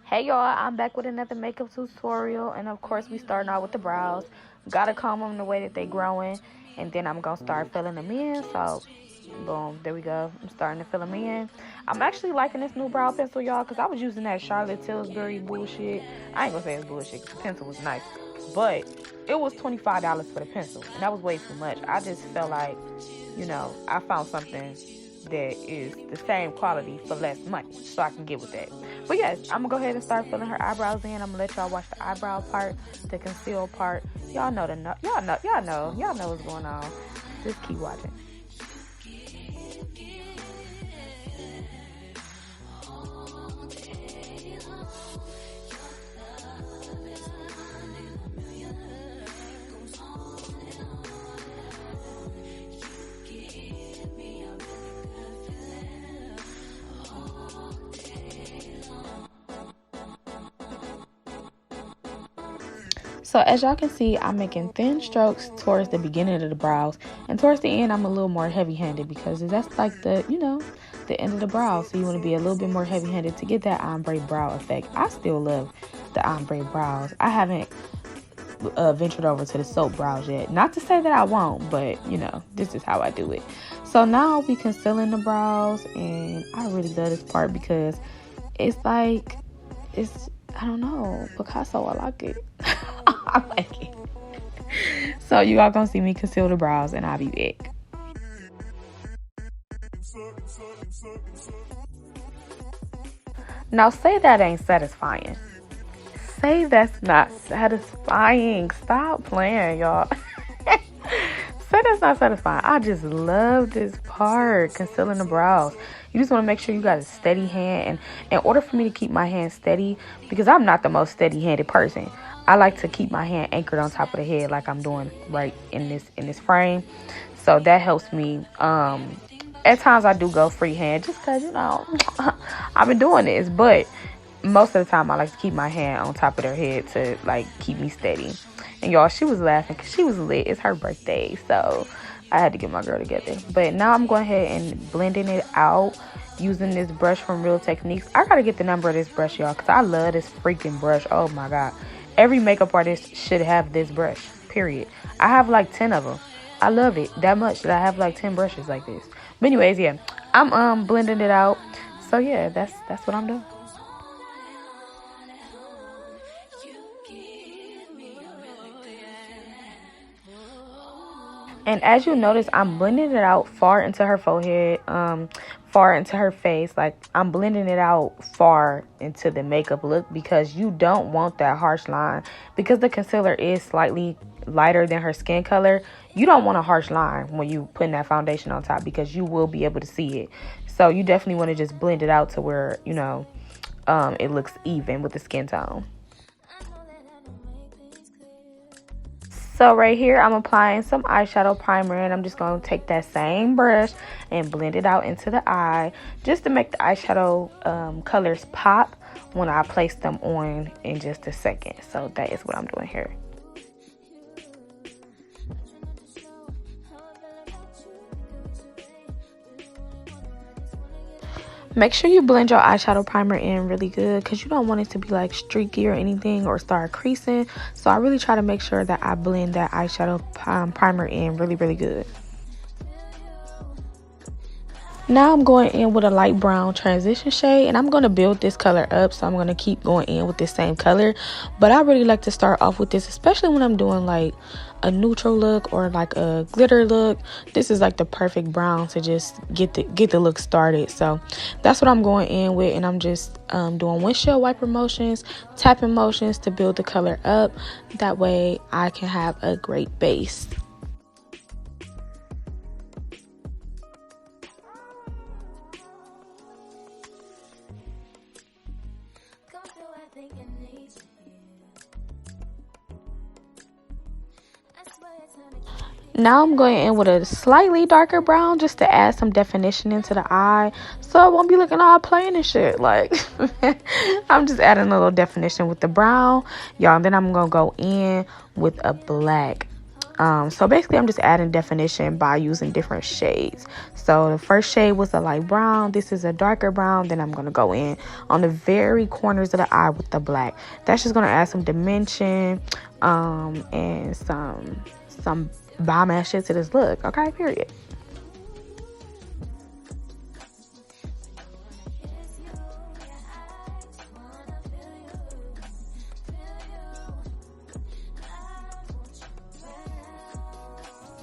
Hey y'all, I'm back with another makeup tutorial, and of course we starting out with the brows. Gotta comb them the way that they growing, and then I'm gonna start filling them in. So boom, there we go. I'm starting to fill them in. I'm actually liking this new brow pencil, y'all, because I was using that Charlotte Tilbury bullshit. I ain't gonna say it's bullshit because the pencil was nice, but it was $25 for the pencil, and that was way too much. I just felt like, I found something that is the same quality for less money, so I can get with that. But yes, I'm gonna go ahead and start filling her eyebrows in. I'm gonna let y'all watch the eyebrow part, the conceal part. Y'all know y'all know what's going on. Just keep watching. So as y'all can see, I'm making thin strokes towards the beginning of the brows, and towards the end I'm a little more heavy-handed because that's like the end of the brow. So you want to be a little bit more heavy-handed to get that ombre brow effect. I still love the ombre brows. I haven't ventured over to the soap brows yet. Not to say that I won't, but this is how I do it. So now I'll be concealing the brows, and I really love this part because it's I don't know, Picasso, I like it. I like it. So you all gonna see me conceal the brows, and I'll be back. Now say that ain't satisfying. Say that's not satisfying. Stop playing, y'all. Say that's not satisfying. I just love this part, concealing the brows. You just want to make sure you got a steady hand. And in order for me to keep my hand steady, because I'm not the most steady-handed person, I like to keep my hand anchored on top of the head like I'm doing right in this frame. So that helps me. At times I do go freehand just because, I've been doing this. But most of the time I like to keep my hand on top of their head to, keep me steady. And y'all, she was laughing because she was lit. It's her birthday, so I had to get my girl together. But now I'm going ahead and blending it out using this brush from Real Techniques. I gotta get the number of this brush, y'all, because I love this freaking brush. Oh my god, every makeup artist should have this brush, period. I have like 10 of them. I love it that much that I have like 10 brushes like this. But anyways, yeah, I'm blending it out. So yeah, that's what I'm doing. And as you notice, I'm blending it out far into her forehead, far into her face. Like, I'm blending it out far into the makeup look because you don't want that harsh line. Because the concealer is slightly lighter than her skin color, you don't want a harsh line when you putting that foundation on top because you will be able to see it. So you definitely want to just blend it out to where, it looks even with the skin tone. So right here, I'm applying some eyeshadow primer, and I'm just going to take that same brush and blend it out into the eye just to make the eyeshadow colors pop when I place them on in just a second. So that is what I'm doing here. Make sure you blend your eyeshadow primer in really good because you don't want it to be like streaky or anything or start creasing. So I really try to make sure that I blend that eyeshadow primer in really, really good. Now I'm going in with a light brown transition shade, and I'm going to build this color up, so I'm going to keep going in with this same color. But I really like to start off with this, especially when I'm doing like a neutral look or like a glitter look. This is like the perfect brown to just get the look started. So that's what I'm going in with, and I'm just doing windshield wiper motions, tapping motions to build the color up. That way I can have a great base. Now I'm going in with a slightly darker brown just to add some definition into the eye, so it won't be looking all plain and shit. Like, I'm just adding a little definition with the brown, y'all. And then I'm gonna go in with a black. So basically I'm just adding definition by using different shades. So So the first shade was a light brown. This is a darker brown. Then I'm going to go in on the very corners of the eye with the black. That's just going to add some dimension and some bomb ass shit to this look. Okay, period.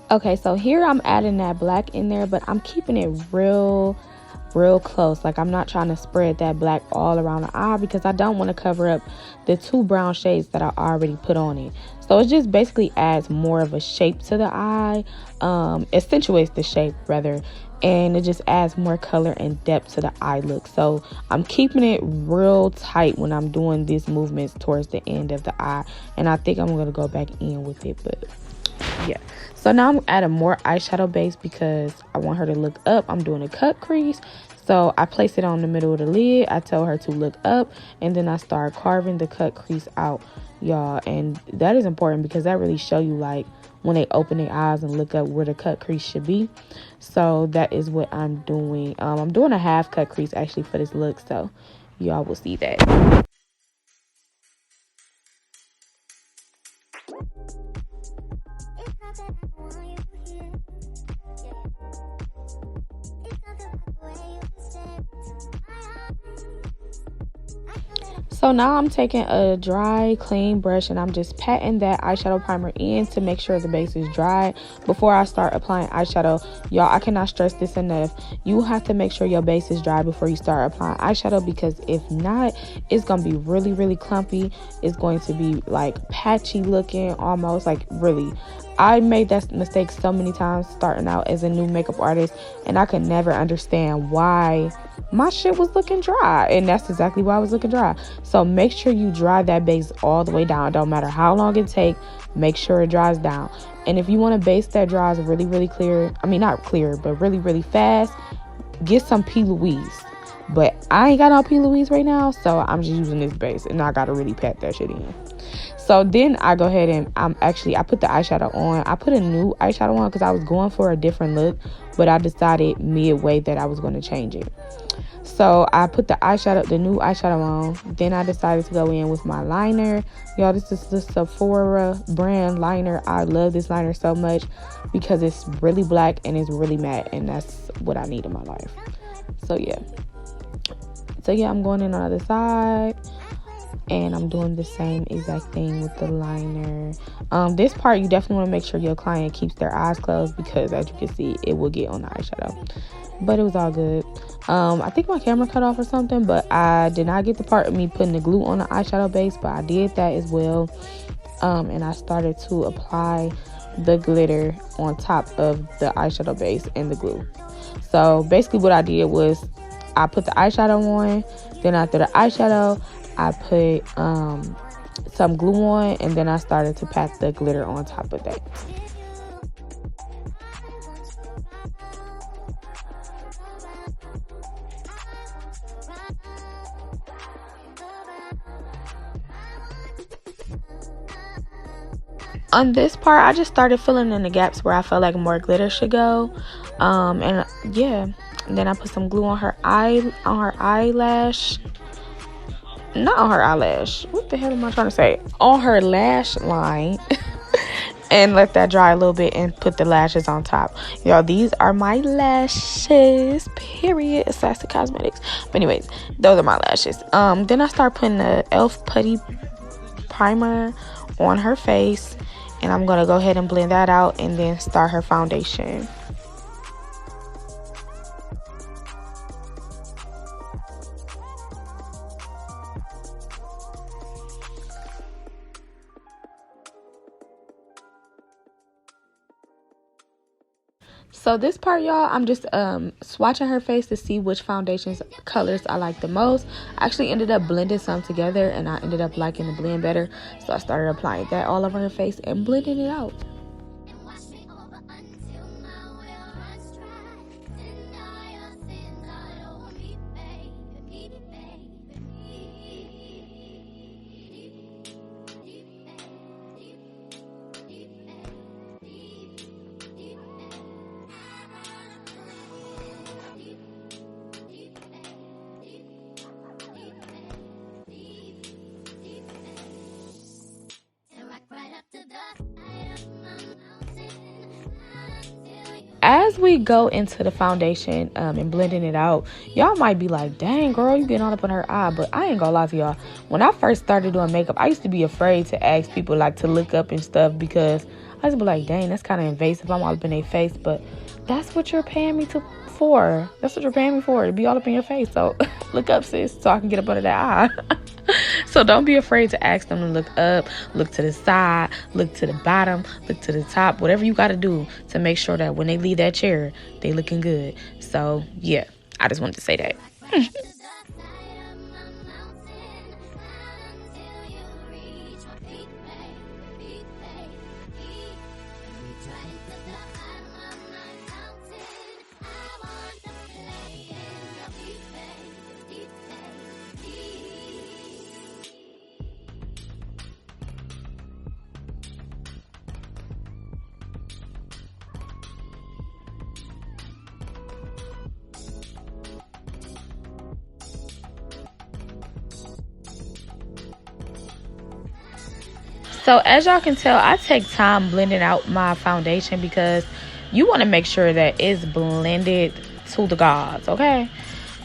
Okay, so here I'm adding that black in there, but I'm keeping it real close. Like, I'm not trying to spread that black all around the eye because I don't want to cover up the 2 brown shades that I already put on it. So it just basically adds more of a shape to the eye, accentuates the shape rather, and it just adds more color and depth to the eye look. So I'm keeping it real tight when I'm doing these movements towards the end of the eye, and I think I'm going to go back in with it, but yeah. So now I'm adding more eyeshadow base because I want her to look up. I'm doing a cut crease. So I place it on the middle of the lid. I tell her to look up, and then I start carving the cut crease out, y'all. And that is important because that really show you, like, when they open their eyes and look up where the cut crease should be. So that is what I'm doing. I'm doing a half cut crease actually for this look, so y'all will see that. So now I'm taking a dry, clean brush and I'm just patting that eyeshadow primer in to make sure the base is dry before I start applying eyeshadow. Y'all, I cannot stress this enough. You have to make sure your base is dry before you start applying eyeshadow, because if not, it's going to be really clumpy. It's going to be like patchy looking, almost like really. I made that mistake so many times starting out as a new makeup artist, and I could never understand why my shit was looking dry, and that's exactly why I was looking dry. So make sure you dry that base all the way down. Don't matter how long it takes, make sure it dries down. And if you want a base that dries really clear, I mean not clear, but really fast, get some P. Louise. But I ain't got no P. Louise right now, so I'm just using this base, and I gotta really pat that shit in. So then I go ahead and I put the eyeshadow on. I put a new eyeshadow on because I was going for a different look, but I decided midway that I was going to change it. So I put the new eyeshadow on. Then I decided to go in with my liner. Y'all, this is the Sephora brand liner. I love this liner so much because it's really black and it's really matte, and that's what I need in my life. So yeah, I'm going in on the other side. And I'm doing the same exact thing with the liner. This part, you definitely want to make sure your client keeps their eyes closed because, as you can see, it will get on the eyeshadow. But it was all good. I think my camera cut off or something, but I did not get the part of me putting the glue on the eyeshadow base, but I did that as well. And I started to apply the glitter on top of the eyeshadow base and the glue. So basically what I did was I put the eyeshadow on, then after the eyeshadow, I put some glue on, and then I started to pat the glitter on top of that. On this part, I just started filling in the gaps where I felt like more glitter should go. And yeah, and then I put some glue on her eyelash. Not on her eyelash. What the hell am I trying to say? On her lash line. And let that dry a little bit and put the lashes on top. Y'all, these are my lashes. Period. Sassy Cosmetics. But anyways, those are my lashes. Then I start putting the e.l.f. putty primer on her face. And I'm going to go ahead and blend that out and then start her foundation. So this part, y'all, I'm just swatching her face to see which foundations colors I like the most. I actually ended up blending some together, and I ended up liking the blend better. So I started applying that all over her face and blending it out. as we go into the foundation and blending it out, y'all might be like, dang girl, you getting all up on her eye. But I ain't gonna lie to y'all, when I first started doing makeup, I used to be afraid to ask people like to look up and stuff, because I used to be like, dang, that's kind of invasive, I'm all up in their face. But that's what you're paying me for. That's what you're paying me for, to be all up in your face. So look up, sis, so I can get up under that eye. So don't be afraid to ask them to look up, look to the side, look to the bottom, look to the top, whatever you got to do to make sure that when they leave that chair, they looking good. So yeah, I just wanted to say that. So as y'all can tell, I take time blending out my foundation because you want to make sure that it's blended to the gods, okay?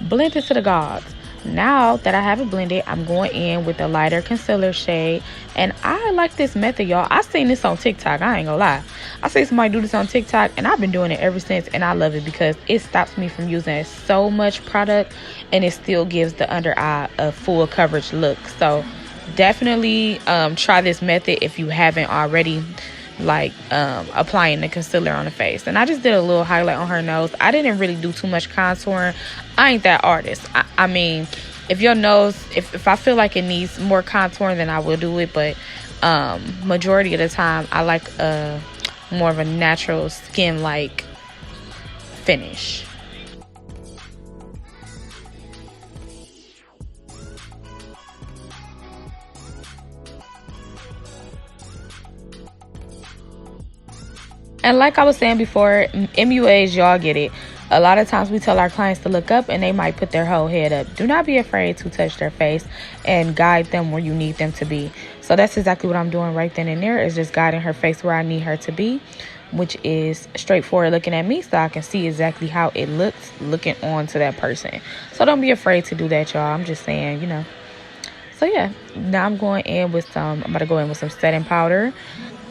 Blend it to the gods. Now that I have it blended, I'm going in with a lighter concealer shade. And I like this method, y'all. I seen this on TikTok. I ain't gonna lie. I seen somebody do this on TikTok, and I've been doing it ever since. And I love it because it stops me from using so much product, and it still gives the under eye a full coverage look. So definitely try this method if you haven't already, like applying the concealer on the face. And I just did a little highlight on her nose. I didn't really do too much contouring. I ain't that artist. I mean, if your nose, if I feel like it needs more contouring, then I will do it. But majority of the time, I like more of a natural skin like finish. And like I was saying before, MUAs, y'all get it. A lot of times we tell our clients to look up and they might put their whole head up. Do not be afraid to touch their face and guide them where you need them to be. So that's exactly what I'm doing right then and there, is just guiding her face where I need her to be, which is straightforward looking at me so I can see exactly how it looks looking on to that person. So don't be afraid to do that, y'all. I'm just saying, you know. So yeah, now I'm about to go in with some setting powder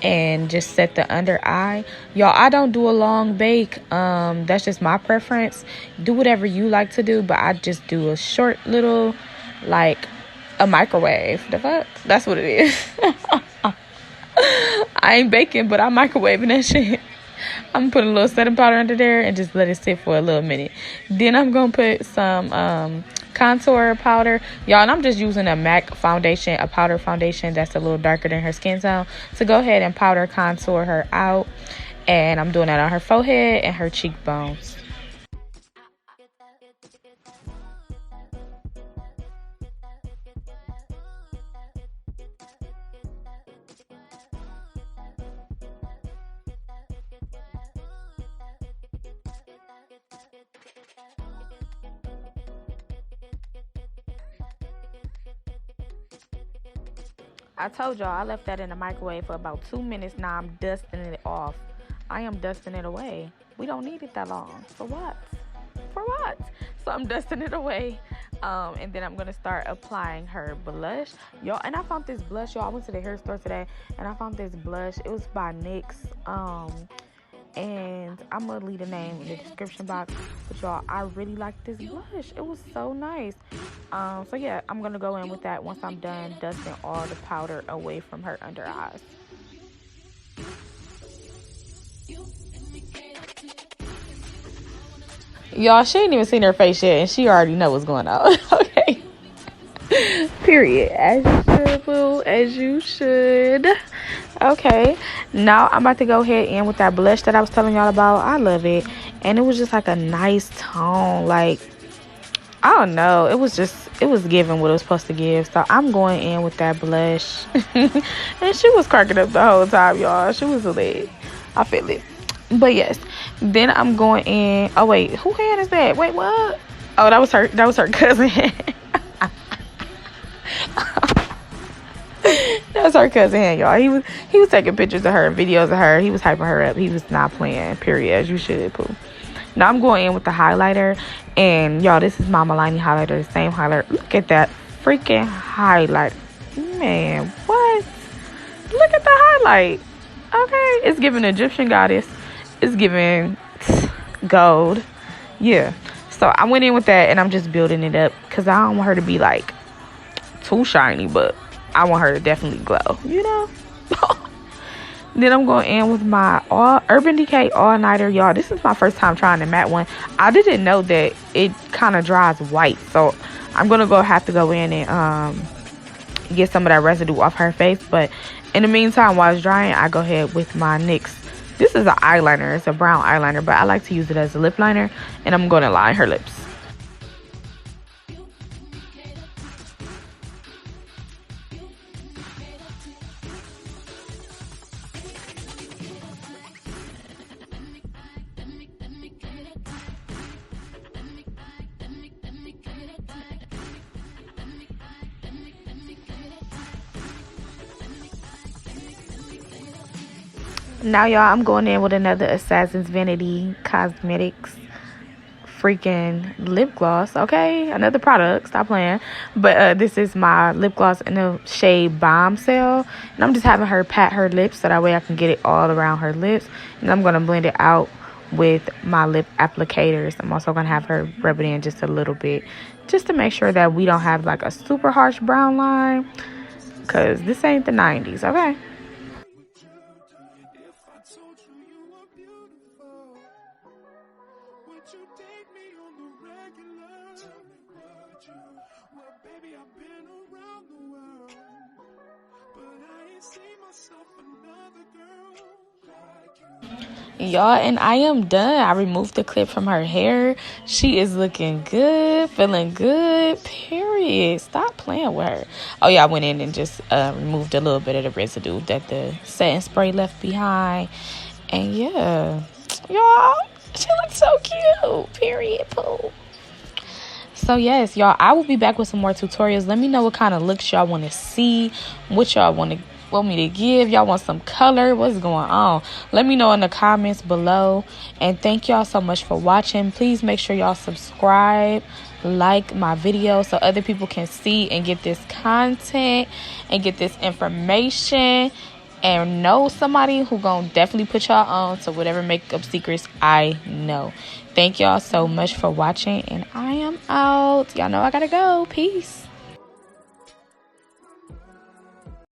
and just set the under eye. Y'all, I don't do a long bake. That's just my preference. Do whatever you like to do, but I just do a short little, like a microwave. The fuck? That's what it is. I ain't baking, but I'm microwaving that shit. I'm gonna put a little setting powder under there and just let it sit for a little minute. Then I'm gonna put some contour powder, y'all, and I'm just using a MAC foundation, a powder foundation that's a little darker than her skin tone, to go ahead and powder contour her out. And I'm doing that on her forehead and her cheekbones. I told y'all I left that in the microwave for about 2 minutes. Now I'm dusting it off. I am dusting it away. We don't need it that long. For what? For what? So I'm dusting it away. And then I'm going to start applying her blush. Y'all, and I found this blush, y'all. I went to the hair store today and I found this blush. It was by NYX. And I'm gonna leave the name in the description box. But y'all, I really like this blush. It was so nice. So yeah, I'm gonna go in with that once I'm done dusting all the powder away from her under eyes. Y'all, she ain't even seen her face yet, and she already know what's going on. Okay. Period. As you should, boo. As you should. Okay, now I'm about to go ahead in with that blush that I was telling y'all about. I love it, and it was just like a nice tone. Like, I don't know, it was giving what it was supposed to give. So I'm going in with that blush. And she was cracking up the whole time, y'all. She was lit. I feel it. But yes, then I'm going in. Oh wait, who hand is that? Wait, what? Oh, that was her cousin. That's her cousin, y'all. He was taking pictures of her and videos of her. He was hyping her up. He was not playing, period, as you should, poo. Now I'm going in with the highlighter. And, y'all, this is my Milani highlighter. The same highlighter. Look at that freaking highlight. Man, what? Look at the highlight. Okay. It's giving Egyptian goddess. It's giving gold. Yeah. So I went in with that, and I'm just building it up because I don't want her to be, like, too shiny, but I want her to definitely glow, you know? Then I'm going in with my Urban Decay All-Nighter. Y'all, this is my first time trying the matte one. I didn't know that it kind of dries white, so I'm going to have to go in and get some of that residue off her face. But in the meantime, while it's drying, I go ahead with my NYX. This is an eyeliner. It's a brown eyeliner, but I like to use it as a lip liner, and I'm going to line her lips. Now, y'all, I'm going in with another Assassin's Vanity Cosmetics freaking lip gloss. Okay, another product. Stop playing. But this is my lip gloss in the shade Bombshell. And I'm just having her pat her lips so that way I can get it all around her lips. And I'm going to blend it out with my lip applicators. I'm also going to have her rub it in just a little bit, just to make sure that we don't have like a super harsh brown line, because this ain't the 90s. Okay. Y'all, and I am done. I removed the clip from her hair. She is looking good, feeling good, period. Stop playing with her. Oh yeah, I went in and just removed a little bit of the residue that the setting spray left behind. And yeah, y'all, she looks so cute, period, poo. So yes, y'all, I will be back with some more tutorials. Let me know what kind of looks y'all want to see, what y'all want me to give. Y'all want some color? What's going on? Let me know in the comments below. And thank y'all so much for watching. Please make sure y'all subscribe, like my video so other people can see and get this content and get this information and know somebody who gonna definitely put y'all on to whatever makeup secrets I know. Thank y'all so much for watching, and I am out. Y'all know I gotta go. Peace.